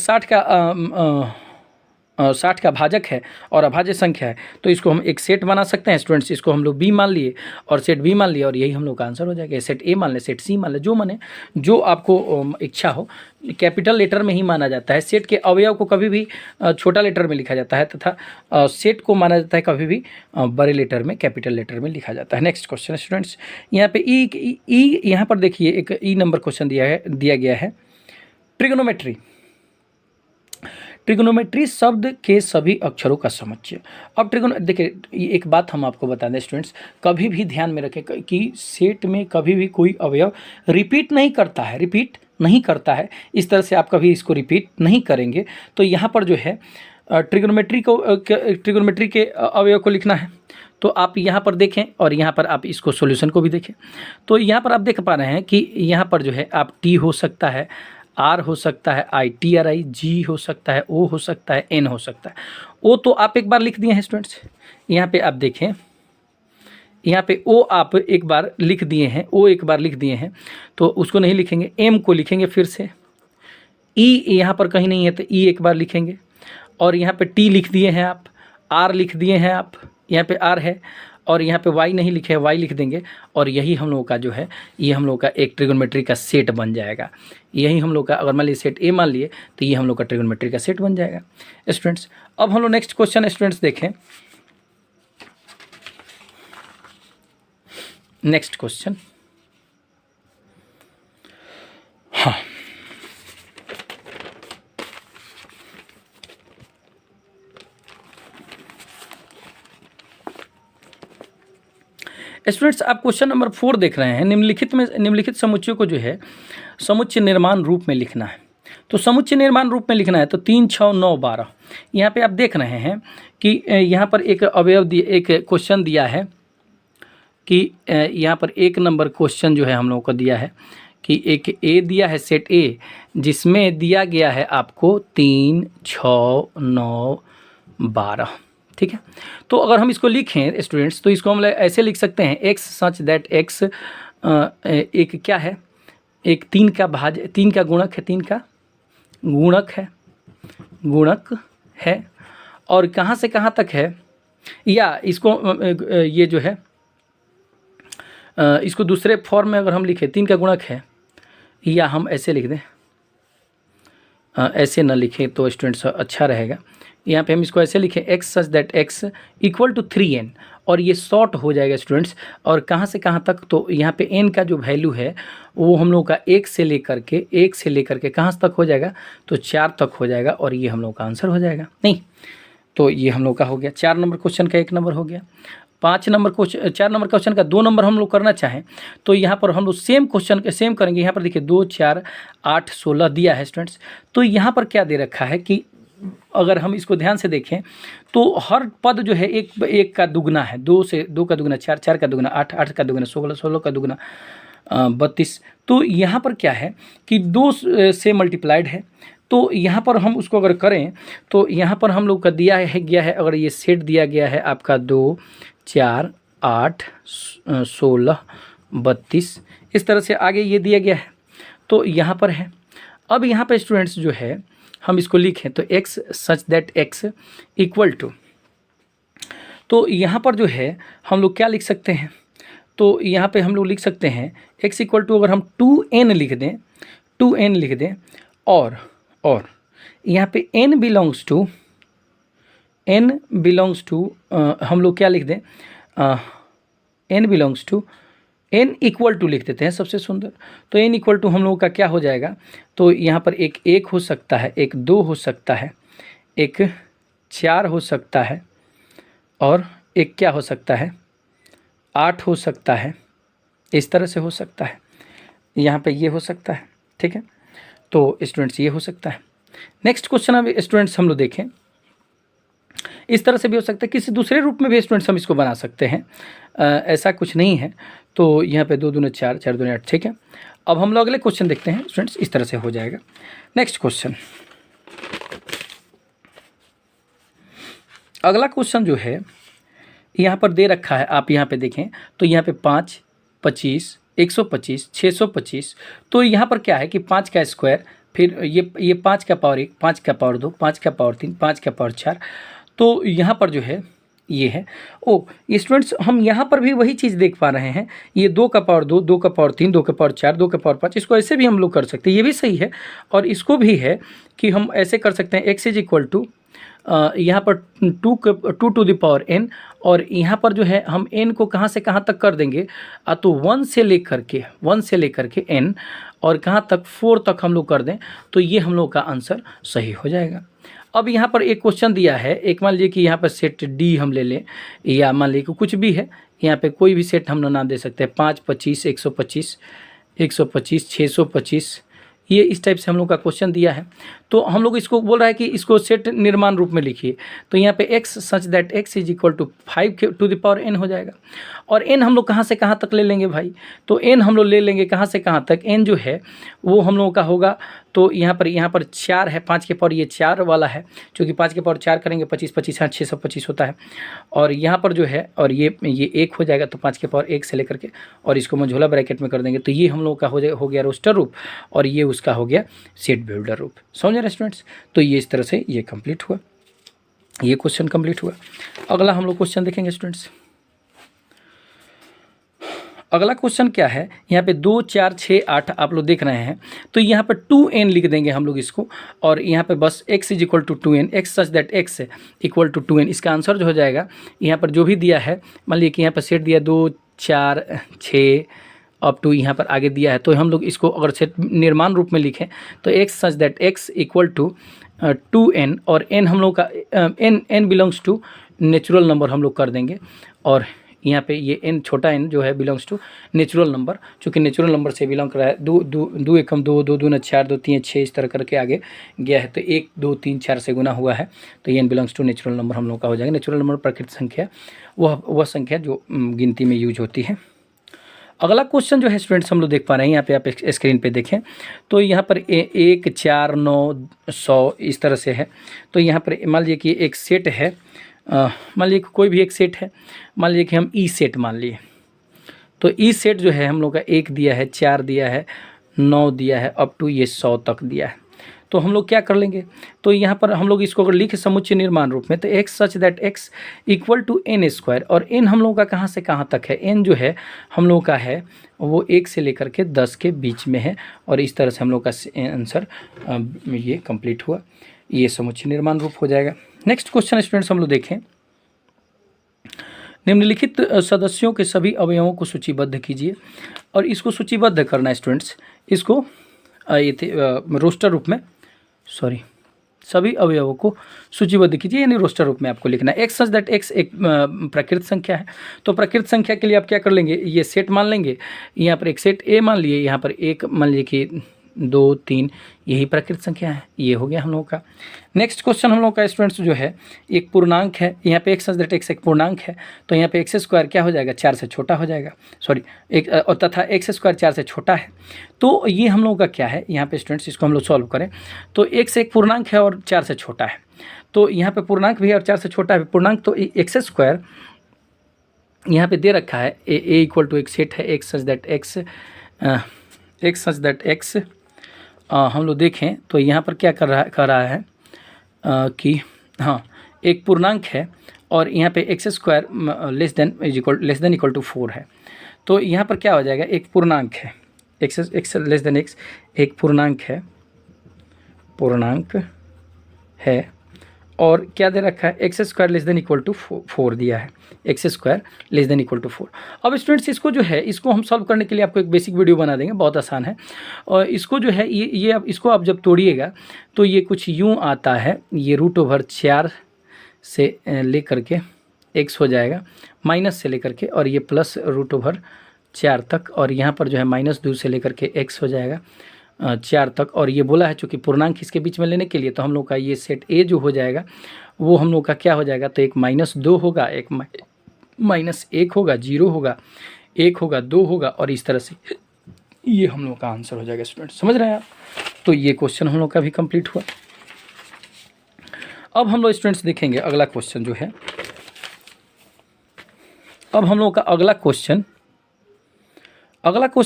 [SPEAKER 1] 60 का भाजक है और अभाज्य संख्या है, तो इसको हम एक सेट बना सकते हैं स्टूडेंट्स। इसको हम लोग बी मान लिए और सेट बी मान लिया, और यही हम लोग का आंसर हो जाएगा। सेट ए मान ले, सेट सी मान ले, जो माने, जो आपको इच्छा हो। कैपिटल लेटर में ही माना जाता है। सेट के अवयव को कभी भी छोटा लेटर में लिखा जाता है, तथा सेट को माना जाता है कभी भी बड़े लेटर में, कैपिटल लेटर में लिखा जाता है। नेक्स्ट क्वेश्चन स्टूडेंट्स, यहाँ पे ई यहाँ पर देखिए एक ई नंबर क्वेश्चन दिया गया है। ट्रिग्नोमेट्री, ट्रिग्नोमेट्री शब्द के सभी अक्षरों का समुच्चय। अब देखिए, एक बात हम आपको बता दें स्टूडेंट्स, कभी भी ध्यान में रखें कि सेट में कभी भी कोई अवयव रिपीट नहीं करता है, इस तरह से आप कभी इसको रिपीट नहीं करेंगे। तो यहाँ पर जो है ट्रिग्नोमेट्री के अवयव को लिखना है, तो आप यहाँ पर देखें, और यहाँ पर आप इसको सॉल्यूशन को भी देखें। तो यहाँ पर आप देख पा रहे हैं कि यहाँ पर जो है आप टी हो सकता है, आर हो सकता है, ITRI, जी हो सकता है, ओ हो सकता है, एन हो सकता है। ओ तो आप एक बार लिख दिए हैं स्टूडेंट्स, यहाँ पे आप देखें, यहाँ पे ओ आप एक बार लिख दिए हैं, ओ एक बार लिख दिए हैं, तो उसको नहीं लिखेंगे, एम को लिखेंगे फिर से। ई यहाँ पर कहीं नहीं है, तो ई एक बार लिखेंगे, और यहाँ पे टी लिख दिए हैं आप, आर लिख दिए हैं आप, यहाँ पे आर है, और यहाँ पे वाई नहीं लिखे है, वाई लिख देंगे, और यही हम लोगों का जो है, ये हम लोग का एक ट्रिग्नोमेट्री का सेट बन जाएगा। यही हम लोग का, अगर मान लीजिए सेट ए मान लिए, तो ये हम लोग का ट्रिग्नोमेट्री का सेट बन जाएगा स्टूडेंट्स। अब हम लोग नेक्स्ट क्वेश्चन स्टूडेंट्स देखें। नेक्स्ट क्वेश्चन, हाँ, स्टूडेंट्स आप क्वेश्चन नंबर 4 देख रहे हैं। निम्नलिखित समुच्चयों को जो है समुच्चय निर्माण रूप में लिखना है। तो समुच्चय निर्माण रूप में लिखना है, तो 3 6 9 12। यहाँ पे आप देख रहे हैं कि यहाँ पर एक एक क्वेश्चन दिया है कि यहाँ पर 1 नंबर क्वेश्चन जो है हम लोगों को दिया है कि एक ए दिया है सेट ए, जिसमें दिया गया है आपको 3, 6, 9, 12। ठीक है, तो अगर हम इसको लिखें स्टूडेंट्स, तो इसको हम ऐसे लिख सकते हैं एक्स सच दैट एक्स एक क्या है, एक 3 का भाज्य, 3 का गुणक है, 3 का गुणक है और कहाँ से कहाँ तक है, या इसको ये जो है इसको दूसरे फॉर्म में अगर हम लिखें 3 का गुणक है, या हम ऐसे लिख दें, ऐसे ना लिखें तो स्टूडेंट्स अच्छा रहेगा। यहाँ पे हम इसको ऐसे लिखें x such that x equal to 3n, और ये शॉर्ट हो जाएगा स्टूडेंट्स। और कहाँ से कहाँ तक, तो यहाँ पे n का जो वैल्यू है वो हम लोग का 1 से लेकर के कहाँ तक हो जाएगा, तो 4 तक हो जाएगा, और ये हम लोग का आंसर हो जाएगा। नहीं, तो ये हम लोग का हो गया 4 नंबर क्वेश्चन का 1 नंबर हो गया। 4 नंबर क्वेश्चन का 2 नंबर हम लोग करना चाहें तो यहाँ पर हम लोग सेम क्वेश्चन के सेम करेंगे। यहाँ पर देखिए 2, 4, 8, 16 दिया है स्टूडेंट्स। तो यहाँ पर क्या दे रखा है कि अगर हम इसको ध्यान से देखें तो हर पद जो है एक का दुगना है, 2 का दुगना 4, 4 का दुगना 8, 8 का दुगना 16, 16 का दुगना 32। तो यहाँ पर क्या है कि 2 से मल्टीप्लाइड है, तो यहाँ पर हम उसको अगर करें तो यहाँ पर हम लोग का दिया है अगर ये सेट दिया गया है आपका 2, 4, 8, 16, 32, इस तरह से आगे ये दिया गया है, तो यहाँ पर है। अब यहाँ पर स्टूडेंट्स जो है हम इसको लिखें तो x such that x equal to, तो यहाँ पर जो है हम लोग क्या लिख सकते हैं, तो यहाँ पे हम लोग लिख सकते हैं x इक्वल टू, अगर हम 2n लिख दें, और यहाँ पे n बिलोंग्स टू हम लोग क्या लिख दें, n इक्वल टू लिख देते हैं सबसे सुंदर। तो n इक्वल टू हम लोगों का क्या हो जाएगा, तो यहाँ पर एक 1 हो सकता है, एक 2 हो सकता है, एक 4 हो सकता है, और एक क्या हो सकता है 8 हो सकता है, इस तरह से हो सकता है। यहाँ पे ये हो सकता है। ठीक है, तो स्टूडेंट्स ये हो सकता है। नेक्स्ट क्वेश्चन अब स्टूडेंट्स हम लोग देखें, इस तरह से भी हो सकता है, किसी दूसरे रूप में भी स्टूडेंट्स हम इसको बना सकते हैं, ऐसा कुछ नहीं है। तो यहाँ पे 2 दूनी 4, 4 दूनी 8। ठीक है, अब हम लोग अगले क्वेश्चन देखते हैं स्टूडेंट्स, इस तरह से हो जाएगा। नेक्स्ट क्वेश्चन, अगला क्वेश्चन जो है यहाँ पर दे रखा है, आप यहाँ पे देखें तो यहाँ पे 5, 25, 125, 625। तो यहाँ पर क्या है कि 5 का स्क्वायर, फिर ये 5 का पावर 1, 5 का पावर 2, 5 का पावर 3, 5 का पावर 4। तो यहाँ पर जो है ये है। ये स्टूडेंट्स हम यहाँ पर भी वही चीज़ देख पा रहे हैं, ये 2 का पावर 2, 2 का पावर 3, 2 का पावर 4, 2 का पावर 5। इसको ऐसे भी हम लोग कर सकते हैं, ये भी सही है। और इसको भी है कि हम ऐसे कर सकते हैं x इज इक्वल टू यहाँ पर 2 टू द पावर n, और यहाँ पर जो है हम n को कहाँ से कहाँ तक कर देंगे, तो 1 से लेकर के n, और कहाँ तक 4 तक हम लोग कर दें, तो ये हम लोग का आंसर सही हो जाएगा। अब यहाँ पर एक क्वेश्चन दिया है, एक मान लीजिए कि यहाँ पर सेट डी हम ले लें, या मान लीजिए कि कुछ भी है, यहाँ पे कोई भी सेट हम लोग नाम दे सकते हैं, 5, 25, 125, 125, 625, ये इस टाइप से हम लोग का क्वेश्चन दिया है। तो हम लोग इसको बोल रहा है कि इसको सेट निर्माण रूप में लिखिए। तो यहाँ पे x such that x is equal to 5 to the power n हो जाएगा। और n हम लोग कहाँ से कहाँ तक ले लेंगे भाई, तो n हम लोग ले लेंगे कहाँ से कहाँ तक, n जो है वो हम लोगों का होगा, तो यहाँ पर 4 है, 5 के पावर ये 4 वाला है, क्योंकि 5 के पावर 4 करेंगे 25, 25 हाँ 625 होता है। और यहाँ पर जो है, और ये 1 हो जाएगा, तो 5 के पावर 1 से लेकर के, और इसको मंझोला ब्रैकेट में कर देंगे, तो ये हम लोग का हो गया रोस्टर रूप, और ये उसका हो गया सेट बिल्डर रूप। समझ रहे स्टूडेंट्स, तो ये इस तरह से ये कंप्लीट हुआ, ये क्वेश्चन कंप्लीट हुआ। अगला हम लोग क्वेश्चन देखेंगे स्टूडेंट्स। अगला क्वेश्चन क्या है, यहाँ पे 2, 4, 6, 8 आप लोग देख रहे हैं, तो यहाँ पर 2n लिख देंगे हम लोग इसको, और यहाँ पे बस x is equal to 2n, x such that x equal to 2n। इसका आंसर जो हो जाएगा, यहाँ पर जो भी दिया है, मान लीजिए कि यहाँ पर सेट दिया 2, 4, 6 अप टू यहाँ पर आगे दिया है, तो हम लोग इसको अगर सेट निर्माण रूप में लिखें तो x such that x equal to 2n, और n हम लोग का n belongs to natural number हम लोग कर देंगे, और यहाँ पे ये n छोटा n जो है बिलोंग्स टू नेचुरल नंबर, चूँकि नेचुरल नंबर से बिलोंग कर रहा है। 2 एकम 2, 2 दूना 4, 2 3 6, इस तरह करके आगे गया है, तो 1, 2, 3, 4 से गुना हुआ है, तो ये n belongs to natural number हम लोग का हो जाएगा। नेचुरल नंबर प्रकृत संख्या वह संख्या जो गिनती में यूज होती है। अगला क्वेश्चन जो है स्टूडेंट्स हम लोग देख पा रहे हैं, यहाँ पे आप स्क्रीन पे देखें तो यहाँ पर 1, 4, 9, 100 इस तरह से है। तो यहाँ पर मान लीजिए कि एक सेट है, मान लीजिए कोई भी एक सेट है, मान लीजिए कि हम ई सेट मान लिए। तो ई सेट जो है हम लोग का 1 दिया है, 4 दिया है, 9 दिया है, अप टू ये 100 तक दिया है। तो हम लोग क्या कर लेंगे, तो यहाँ पर हम लोग इसको अगर लिखे समुच्चय निर्माण रूप में, तो x such that x equal to n square, और n हम लोगों का कहाँ से कहाँ तक है, n जो है हम लोगों का है वो 1 से लेकर के 10 के बीच में है। और इस तरह से हम लोग का आंसर ये कंप्लीट हुआ, ये समुच्चय निर्माण रूप हो जाएगा। नेक्स्ट क्वेश्चन स्टूडेंट्स हम लोग देखें, निम्नलिखित सदस्यों के सभी अवयवों को सूचीबद्ध कीजिए। और इसको सूचीबद्ध करना है स्टूडेंट्स, इसको ये थे रोस्टर रूप में, सभी अवयवों को सूचीबद्ध कीजिए, यानी रोस्टर रूप में आपको लिखना है। एक्स सच दैट एक्स एक प्रकृत संख्या है। तो प्रकृत संख्या के लिए आप क्या कर लेंगे, ये सेट मान लेंगे, यहाँ पर एक सेट ए मान लिए, यहाँ पर एक मान लीजिए कि 2, 3 यही प्रकृत संख्या है। ये हो गया हम लोगों का। नेक्स्ट क्वेश्चन हम लोग का स्टूडेंट्स जो है एक पूर्णांक है, यहाँ पे एक्स सच दैट एक्स एक पूर्णांक है। तो यहाँ पे एक्स स्क्वायर क्या हो जाएगा, 4 से छोटा हो जाएगा, और तथा एक्स स्क्वायर 4 से छोटा है। तो ये हम लोगों का क्या है, यहाँ पे स्टूडेंट्स इसको हम लोग सॉल्व करें तो एक्स एक पूर्णांक है और 4 से छोटा है। तो यहाँ पे पूर्णांक भी है और 4 से छोटा है पूर्णांक। तो एक्स स्क्वायर यहाँ पे दे रखा है, ए इक्वल टू एक सेट है एक्स सच दैट एक्स हम लोग देखें तो यहाँ पर क्या कर रहा है कि हाँ एक पूर्णांक है और यहाँ पे x square less than equal to 4 है। तो यहाँ पर क्या हो जाएगा, एक पूर्णांक है, एक्स लेस देन एक्स एक पूर्णांक है और क्या दे रखा है, x square less than equal to 4 दिया है, x square less than equal to 4। अब स्टूडेंट्स इसको जो है इसको हम सॉल्व करने के लिए आपको एक बेसिक वीडियो बना देंगे, बहुत आसान है। और इसको जो है ये अब इसको आप जब तोड़िएगा तो ये कुछ यूँ आता है, ये √4 से लेकर के एक्स हो जाएगा, माइनस से लेकर के, और ये प्लस √4 तक, और यहाँ पर जो है -2 से लेकर के एक्स हो जाएगा 4 तक। और ये बोला है चूँकि पूर्णांक इसके बीच में लेने के लिए, तो हम लोग का ये सेट ए जो हो जाएगा वो हम लोग का क्या हो जाएगा, तो एक -2 होगा, एक -1 होगा, 0 होगा, 1 होगा, 2 होगा, और इस तरह से ये हम लोग का आंसर हो जाएगा। स्टूडेंट समझ रहे हैं आप? तो ये क्वेश्चन हम लोग का भी कंप्लीट हुआ। अब हम लोग स्टूडेंट्स देखेंगे अगला क्वेश्चन जो है, अब हम लोग का अगला क्वेश्चन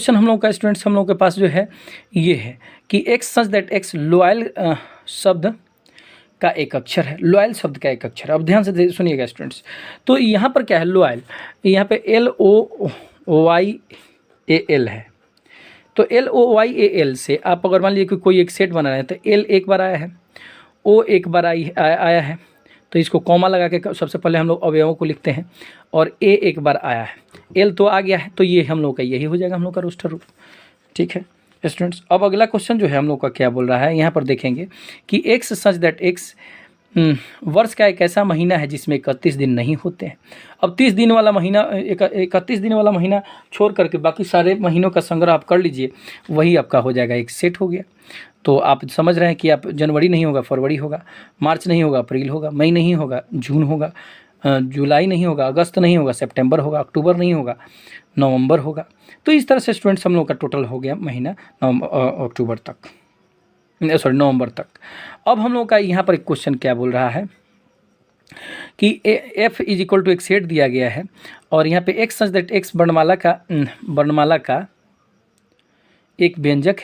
[SPEAKER 1] हम लोग का स्टूडेंट्स हम लोग के पास जो है ये है कि x such that x loyal शब्द का एक अक्षर है, लॉयल शब्द का एक अक्षर। अब ध्यान से सुनिएगा स्टूडेंट्स, तो यहाँ पर क्या है लॉयल, यहाँ पे LOYAL है। तो LOYAL से आप अगर मान लीजिए कि कोई एक सेट बना रहे हैं तो L एक बार आया है, O एक बार आया है, तो इसको कॉमा लगा के सबसे पहले हम लोग अवयवों को लिखते हैं, और A एक बार आया है, L तो आ गया है, तो ये हम लोग का यही हो जाएगा हम लोग का रोस्टर रूप। ठीक है स्टूडेंट्स, अब अगला क्वेश्चन जो है हम लोग का क्या बोल रहा है, यहाँ पर देखेंगे कि एक्स सच दैट एक्स वर्ष का एक ऐसा महीना है जिसमें 31 दिन नहीं होते हैं। अब 30 दिन वाला महीना 31 दिन वाला महीना छोड़ करके बाकी सारे महीनों का संग्रह आप कर लीजिए, वही आपका हो जाएगा, एक सेट हो गया। तो आप समझ रहे हैं कि आप जनवरी नहीं होगा फरवरी होगा, मार्च नहीं होगा अप्रैल होगा, मई नहीं होगा जून होगा, जुलाई नहीं होगा अगस्त नहीं होगा, सितंबर होगा, अक्टूबर नहीं होगा नवंबर होगा। तो इस तरह से स्टूडेंट्स हम लोग का टोटल हो गया महीना नवंबर तक। अब हम लोग का यहाँ पर एक क्वेश्चन क्या बोल रहा है कि f इज इक्वल टू एक सेट दिया गया है, और यहाँ पे एक्स सच दैट एक्स वर्णमाला का एक व्यंजक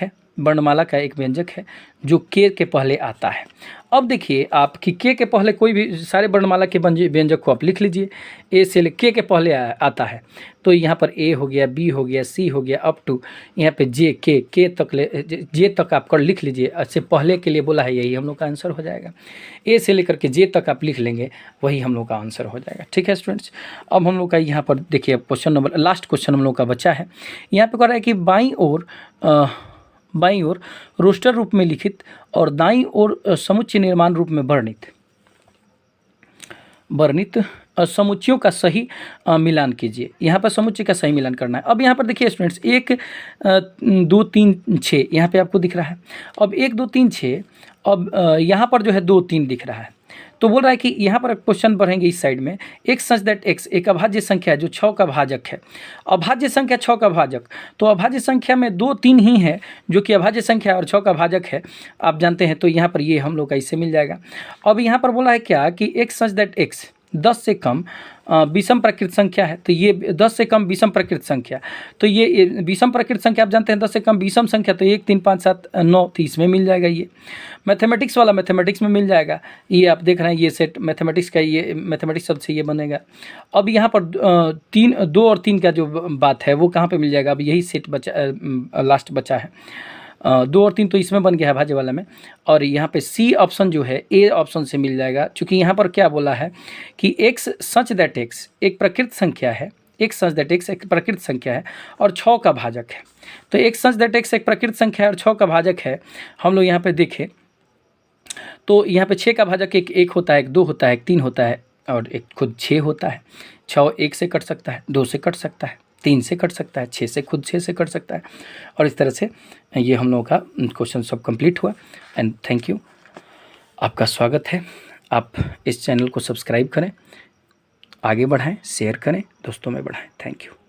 [SPEAKER 1] है जो के पहले आता है। अब देखिए आप कि के पहले कोई भी सारे वर्णमाला के व्यंजक को आप लिख लीजिए, ए से के पहले आता है। तो यहाँ पर ए हो गया, बी हो गया, सी हो गया, अप टू यहाँ पे जे जे तक आप कर लिख लीजिए। अच्छे पहले के लिए बोला है, यही हम लोग का आंसर हो जाएगा। ए से लेकर के जे तक आप लिख लेंगे, वही हम लोग का आंसर हो जाएगा। ठीक है स्टूडेंट्स, अब हम लोग का यहाँ पर देखिए लास्ट क्वेश्चन हम लोग का बचा है। यहाँ पर कह रहा है कि बाईं ओर रोस्टर रूप में लिखित और दाईं ओर समुच्चय निर्माण रूप में वर्णित समुच्चयों का सही मिलान कीजिए। यहाँ पर समुच्चय का सही मिलान करना है। अब यहाँ पर देखिए स्टूडेंट्स 1 2 3 6 यहाँ पे आपको दिख रहा है। अब 1 2 3 6, अब यहाँ पर जो है 2 3 दिख रहा है। तो बोल रहा है कि यहाँ पर क्वेश्चन पढ़ेंगे इस साइड में, एक्स सच दैट एक्स एक अभाज्य संख्या है जो 6 का भाजक है। अभाज्य संख्या 6 का भाजक, तो अभाज्य संख्या में 2 3 ही है जो कि अभाज्य संख्या और 6 का भाजक है, आप जानते हैं। तो यहाँ पर ये हम लोग का इससे मिल जाएगा। अब यहाँ पर बोला है क्या कि एक्स सच दैट एक्स 10 से कम विषम प्रकृत संख्या है। तो ये 10 से कम विषम प्रकृत संख्या, तो ये विषम प्रकृत संख्या आप जानते हैं 10 से कम विषम संख्या, तो 1 3 5 7 9, तो इसमें मिल जाएगा। ये मैथमेटिक्स वाला मैथमेटिक्स में मिल जाएगा। ये आप देख रहे हैं ये सेट मैथमेटिक्स का, ये मैथमेटिक्स शब्द से ये बनेगा। अब यहाँ पर 2 और 3 का जो बात है वो कहाँ पर मिल जाएगा? अब यही सेट बचा, लास्ट बचा है। 2 और 3 तो इसमें बन गया है भाज्य वाला में, और यहाँ पे सी ऑप्शन जो है ए ऑप्शन से मिल जाएगा। चूँकि यहाँ पर क्या बोला है कि एक्स सच दैट एक्स एक प्रकृत संख्या है, एक्स सच दैट एक्स एक प्रकृत संख्या है और 6 का भाजक है। तो एक्स सच दैट एक्स एक प्रकृत संख्या है और 6 का भाजक है। हम लोग यहाँ पे देखें तो यहाँ पे 6 का भाजक एक होता है, एक 2 होता है, एक 3 होता है और एक खुद 6 होता है। 6 1 से कट सकता है, 2 से कट सकता है, 3 से कट सकता है, 6 से खुद 6 से कट सकता है। और इस तरह से ये हम लोगों का क्वेश्चन सब कंप्लीट हुआ। एंड थैंक यू, आपका स्वागत है। आप इस चैनल को सब्सक्राइब करें, आगे बढ़ाएं, शेयर करें, दोस्तों में बढ़ाएं। Thank you.